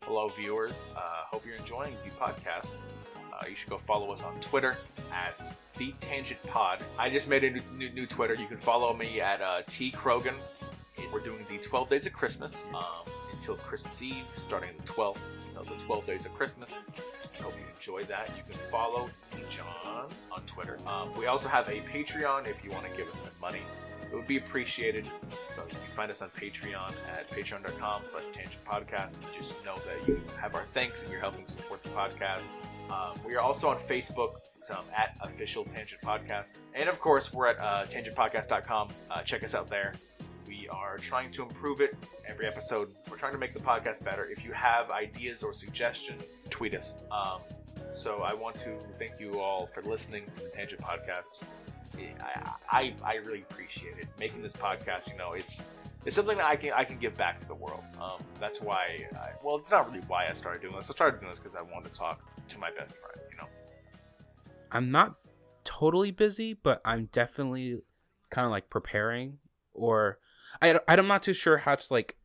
Hello, viewers. Hope you're enjoying the podcast. You should go follow us on Twitter at The Tangent Pod. I just made a new Twitter. You can follow me at T Krogan. We're doing the 12 Days of Christmas until Christmas Eve, starting the 12th. So the 12 Days of Christmas. I hope you enjoy that. You can follow Yjang on Twitter. We also have a Patreon if you want to give us some money. It would be appreciated. So you can find us on Patreon at patreon.com/tangentpodcast. Just know that you have our thanks and you're helping support the podcast. We are also on Facebook. It's at Official Tangent Podcast. And of course, we're at tangentpodcast.com. Check us out there. We are trying to improve it every episode. We're trying to make the podcast better. If you have ideas or suggestions, tweet us. So I want to thank you all for listening to the Tangent Podcast. I really appreciate it. Making this podcast, it's something that I can give back to the world. That's why. It's not really why I started doing this. I started doing this because I wanted to talk to my best friend. I'm not totally busy, but I'm definitely kind of like preparing, or I'm not too sure how to like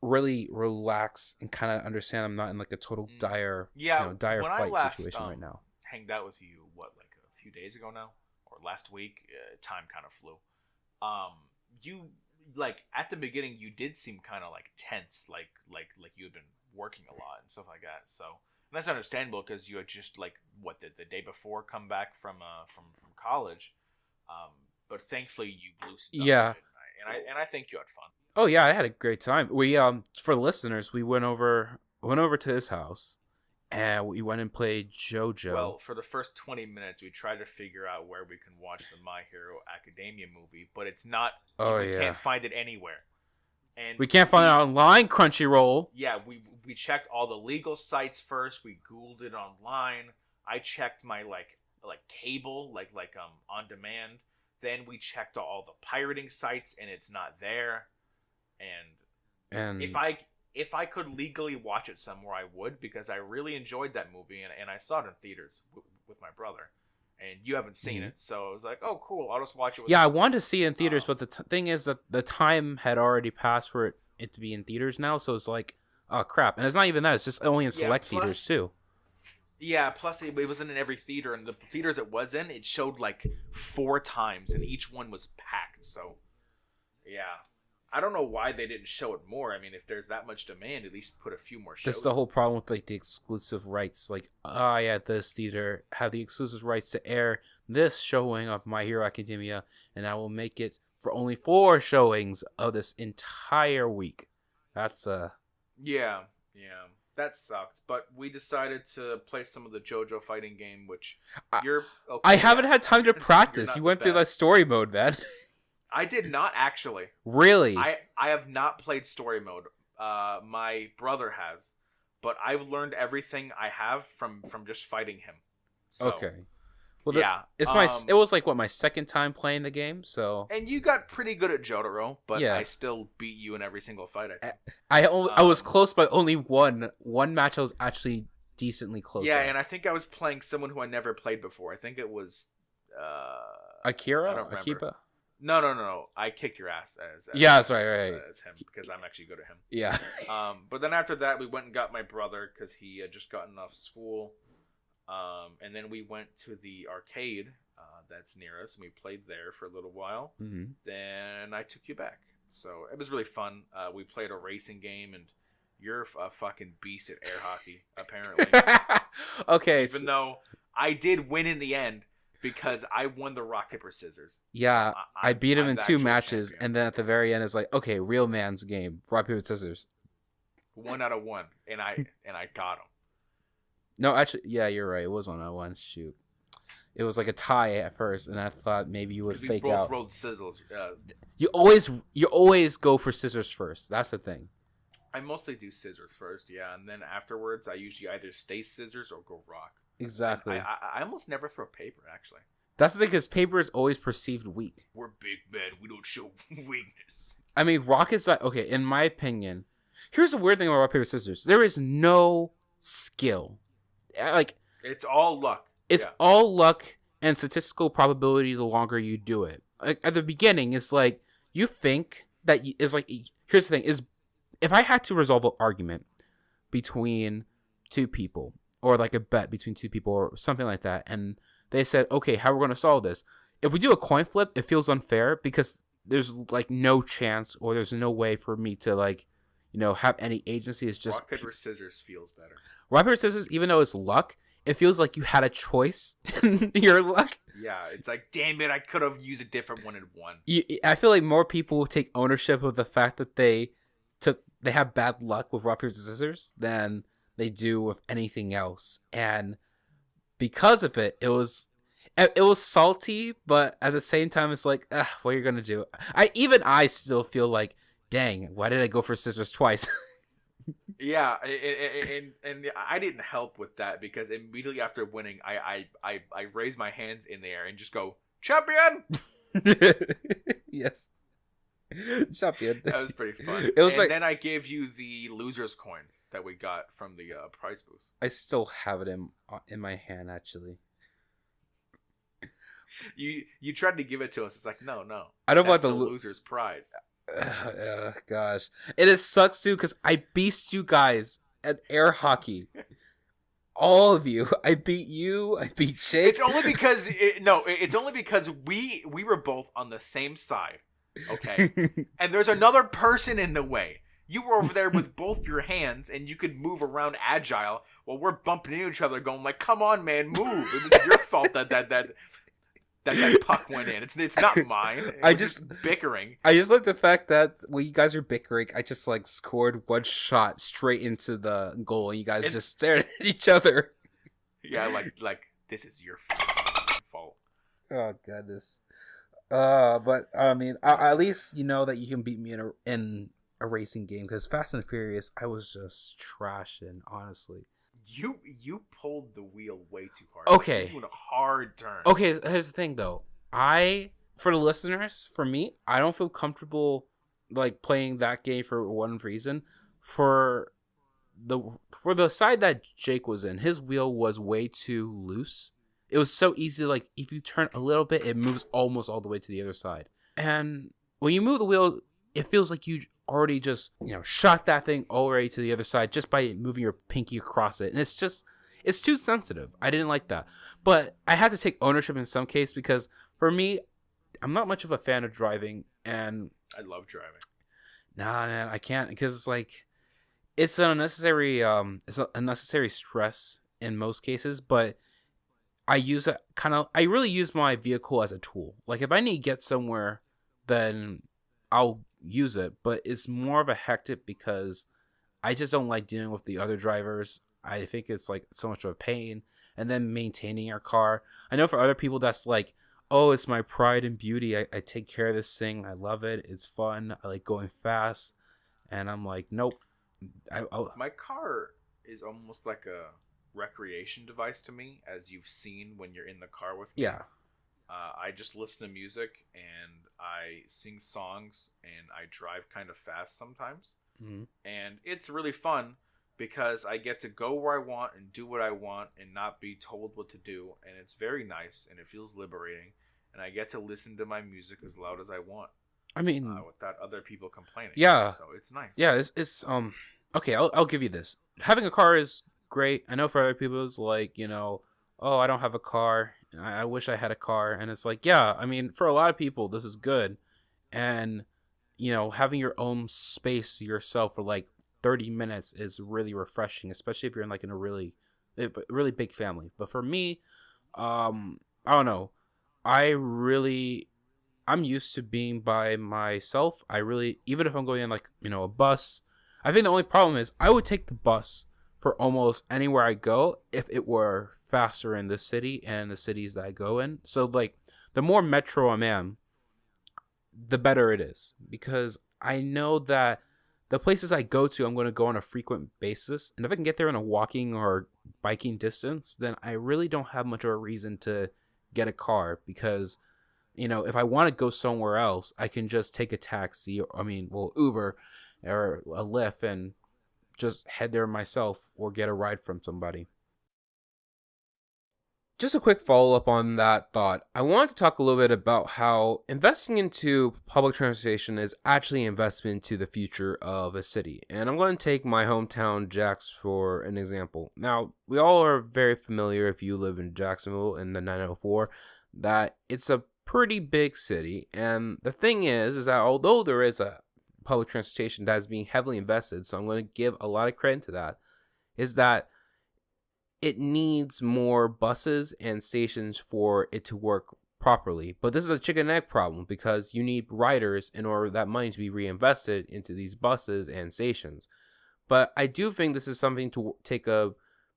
really relax and kind of understand. I'm not in like a total dire fight situation right now. Hanged out with you like a few days ago now, or last week. Time kind of flew. You like at the beginning you did seem kind of like tense, like you had been working a lot and stuff like that. So and that's understandable because you had just like the day before come back from college. But thankfully you loosened up. Yeah. And I think you had fun. Oh yeah, I had a great time. We for listeners, we went over to his house, and we went and played JoJo. Well, for the first 20 minutes, we tried to figure out where we can watch the My Hero Academia movie, but it's not. We can't find it anywhere. And we can't find it online. Crunchyroll. Yeah, we checked all the legal sites first. We Googled it online. I checked my like cable, like on demand. Then we checked all the pirating sites, and it's not there. And if I could legally watch it somewhere, I would, because I really enjoyed that movie, and I saw it in theaters with my brother. And you haven't seen it, so I was like, oh, cool, I'll just watch it with I wanted to see it in theaters, but the thing is that the time had already passed for it to be in theaters now, so it's like, oh, crap. And it's not even that, it's just only in select theaters, too. Yeah, plus it wasn't in every theater, and the theaters it was in, it showed like 4 times, and each one was packed, so, yeah. I don't know why they didn't show it more. I mean, if there's that much demand, at least put a few more shows. That's the whole problem with like the exclusive rights. Like, this theater have the exclusive rights to air this showing of My Hero Academia, and I will make it for only 4 showings of this entire week. That's Yeah. That sucked. But we decided to play some of the JoJo fighting game, which you're okay. I haven't had time to practice. You went through that story mode, man. I did not actually. Really? I have not played story mode. My brother has, but I've learned everything I have from just fighting him. So, okay. Well, it was like my second time playing the game, so. And you got pretty good at Jotaro, but I still beat you in every single fight. I was close by only one match. I was actually decently close. Yeah, and I think I was playing someone who I never played before. I think it was Akira. Akiba. No. I kicked your ass as that's right. As him, because I'm actually good at him. Yeah. But then after that, we went and got my brother because he had just gotten off school. And then we went to the arcade that's near us, and we played there for a little while. Mm-hmm. Then I took you back, so it was really fun. We played a racing game, and you're a fucking beast at air hockey, apparently. Okay. Even though I did win in the end. Because I won the rock, paper, scissors. Yeah, so I beat him in 2 matches, and then at the very end, it's like, okay, real man's game, rock, paper, scissors. 1 out of 1, and I got him. No, actually, yeah, you're right. It was 1 out of 1. Shoot, it was like a tie at first, and I thought maybe you would fake out. We both rolled scissors. You always go for scissors first. That's the thing. I mostly do scissors first, yeah, and then afterwards, I usually either stay scissors or go rock. Exactly. I almost never throw paper, actually. That's the thing, because paper is always perceived weak. We're big men. We don't show weakness. I mean, rock is like, okay, in my opinion, here's the weird thing about rock, paper, scissors. There is no skill. Like, it's all luck. It's all luck and statistical probability the longer you do it. Like, at the beginning, it's like, you think that, it's like, here's the thing, is if I had to resolve an argument between two people, or like a bet between two people, or something like that. And they said, okay, how we're going to solve this? If we do a coin flip, it feels unfair because there's like no chance, or there's no way for me to like, have any agency. It's just rock, paper, scissors feels better. Rock, paper, scissors, even though it's luck, it feels like you had a choice in your luck. Yeah, it's like, damn it, I could have used a different one and won. I feel like more people take ownership of the fact that they have bad luck with rock, paper, scissors than they do with anything else. And because of it, it was salty, but at the same time, it's like, what are you gonna do? I still feel like, dang, why did I go for scissors twice? Yeah, and I didn't help with that because immediately after winning, I raise my hands in the air and just go, champion! Yes. Champion. That was pretty fun. It was then I gave you the loser's coin that we got from the prize booth. I still have it in my hand, actually. You tried to give it to us. It's like, no. I don't want the loser's prize. Gosh. It sucks too because I beat you guys at air hockey. All of you. I beat you. I beat Jake. It's only because it's only because we were both on the same side. Okay? And there's another person in the way. You were over there with both your hands and you could move around agile while we're bumping into each other going like, come on, man, move. It was your fault that puck went in. It's not mine. We're just bickering. I just like the fact that when you guys are bickering, I just like scored one shot straight into the goal, and you guys just stared at each other. Yeah, like this is your fault. Oh goodness. But I mean, at least you know that you can beat me in a racing game, because Fast and Furious, I was just trashing, honestly. You pulled the wheel way too hard. Okay. You're doing a hard turn. Okay, here's the thing though. For the listeners, for me, I don't feel comfortable like playing that game for one reason. For the side that Jake was in, his wheel was way too loose. It was so easy, like if you turn a little bit, it moves almost all the way to the other side. And when you move the wheel, it feels like you already just, shot that thing already to the other side just by moving your pinky across it. And it's too sensitive. I didn't like that. But I had to take ownership in some case because for me, I'm not much of a fan of driving, and I love driving. Nah, man, I can't, because it's like it's an unnecessary stress in most cases, but I really use my vehicle as a tool. Like if I need to get somewhere, then I'll use it, but it's more of a hectic because I just don't like dealing with the other drivers. I think it's like so much of a pain, and then maintaining your car. I know for other people that's like, oh, it's my pride and beauty. I take care of this thing. I love it. It's fun. I like going fast. And I'm like, nope. My car is almost like a recreation device to me, as you've seen when you're in the car with me. Yeah. I just listen to music and I sing songs and I drive kind of fast sometimes. Mm-hmm. And it's really fun because I get to go where I want and do what I want and not be told what to do. And it's very nice and it feels liberating. And I get to listen to my music as loud as I want. I mean, without other people complaining. Yeah. So it's nice. Yeah, it's okay, I'll give you this. Having a car is great. I know for other people it's like, oh, I don't have a car. I wish I had a car. And it's like, yeah, I mean, for a lot of people, this is good. And, having your own space to yourself for like 30 minutes is really refreshing, especially if you're in like in a really big family. But for me, I don't know. I'm used to being by myself. Even if I'm going in like, a bus, I think the only problem is I would take the bus for almost anywhere I go if it were faster in this city and the cities that I go in. So like the more metro I'm in, the better it is, because I know that the places I go to, I'm going to go on a frequent basis. And if I can get there in a walking or biking distance, then I really don't have much of a reason to get a car, because, if I want to go somewhere else, I can just take a taxi, Uber or a Lyft and just head there myself or get a ride from somebody. Just a quick follow-up on that thought. I wanted to talk a little bit about how investing into public transportation is actually an investment into the future of a city. And I'm going to take my hometown, Jax, for an example. Now, we all are very familiar, if you live in Jacksonville in the 904, that it's a pretty big city. And the thing is that although there is a public transportation that is being heavily invested, so I'm going to give a lot of credit to that, is that it needs more buses and stations for it to work properly. But this is a chicken and egg problem because you need riders in order for that money to be reinvested into these buses and stations. But I do think this is something to take a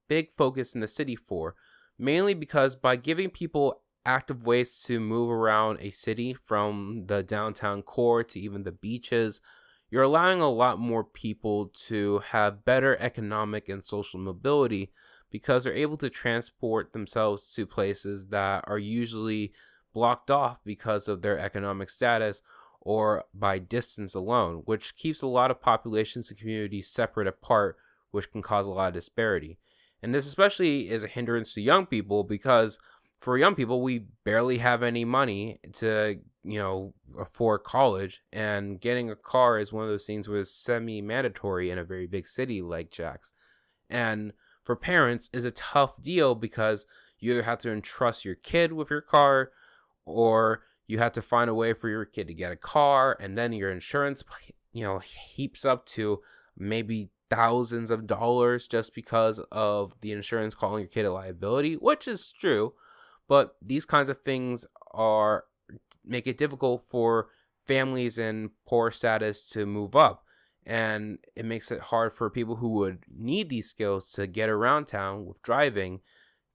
big focus in the city for, mainly because by giving people active ways to move around a city from the downtown core to even the beaches, you're allowing a lot more people to have better economic and social mobility, because they're able to transport themselves to places that are usually blocked off because of their economic status or by distance alone, which keeps a lot of populations and communities separate apart, which can cause a lot of disparity. And this especially is a hindrance to young people because for young people, we barely have any money to, afford college, and getting a car is one of those things where it's semi-mandatory in a very big city like Jax. And for parents is a tough deal because you either have to entrust your kid with your car, or you have to find a way for your kid to get a car, and then your insurance, heaps up to maybe thousands of dollars just because of the insurance calling your kid a liability, which is true. But these kinds of things make it difficult for families in poor status to move up. And it makes it hard for people who would need these skills to get around town with driving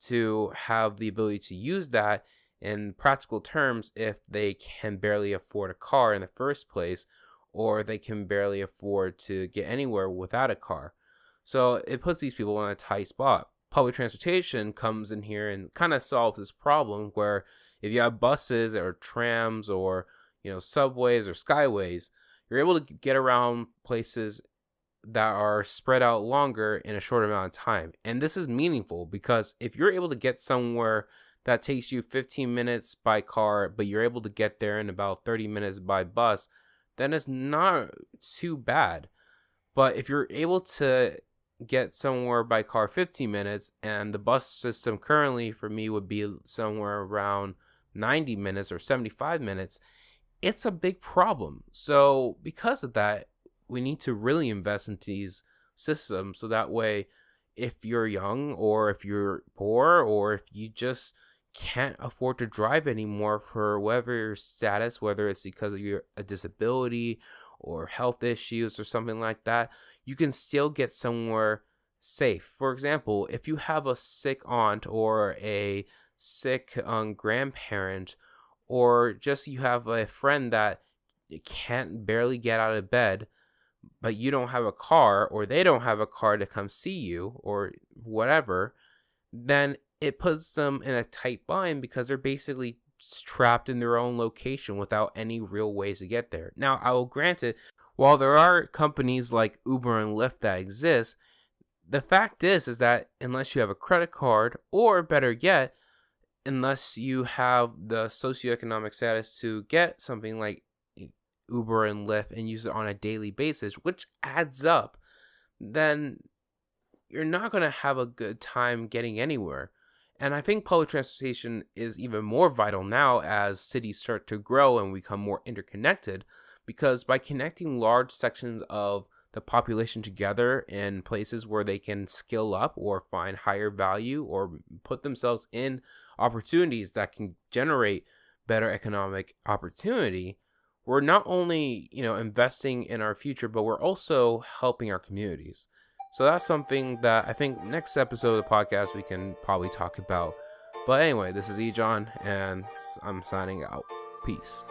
to have the ability to use that in practical terms if they can barely afford a car in the first place, or they can barely afford to get anywhere without a car. So it puts these people in a tight spot. Public transportation comes in here and kind of solves this problem where if you have buses or trams or subways or skyways, you're able to get around places that are spread out longer in a short amount of time. And this is meaningful because if you're able to get somewhere that takes you 15 minutes by car, but you're able to get there in about 30 minutes by bus, then it's not too bad. But if you're able to get somewhere by car 15 minutes, and the bus system currently for me would be somewhere around 90 minutes or 75 minutes, it's a big problem. So because of that, we need to really invest into these systems so that way, if you're young or if you're poor or if you just can't afford to drive anymore for whatever your status, whether it's because of a disability or health issues or something like that, you can still get somewhere safe. For example, if you have a sick aunt or a sick grandparent, or just you have a friend that can't barely get out of bed, but you don't have a car, or they don't have a car to come see you, or whatever, then it puts them in a tight bind because they're basically trapped in their own location without any real ways to get there. Now, I will grant it, while there are companies like Uber and Lyft that exist, the fact is that unless you have a credit card, or better yet, unless you have the socioeconomic status to get something like Uber and Lyft and use it on a daily basis, which adds up, then you're not going to have a good time getting anywhere. And I think public transportation is even more vital now as cities start to grow and become more interconnected, because by connecting large sections of the population together in places where they can skill up or find higher value or put themselves in opportunities that can generate better economic opportunity, we're not only, investing in our future, but we're also helping our communities. So that's something that I think next episode of the podcast we can probably talk about. But anyway, this is Yjang, and I'm signing out. Peace.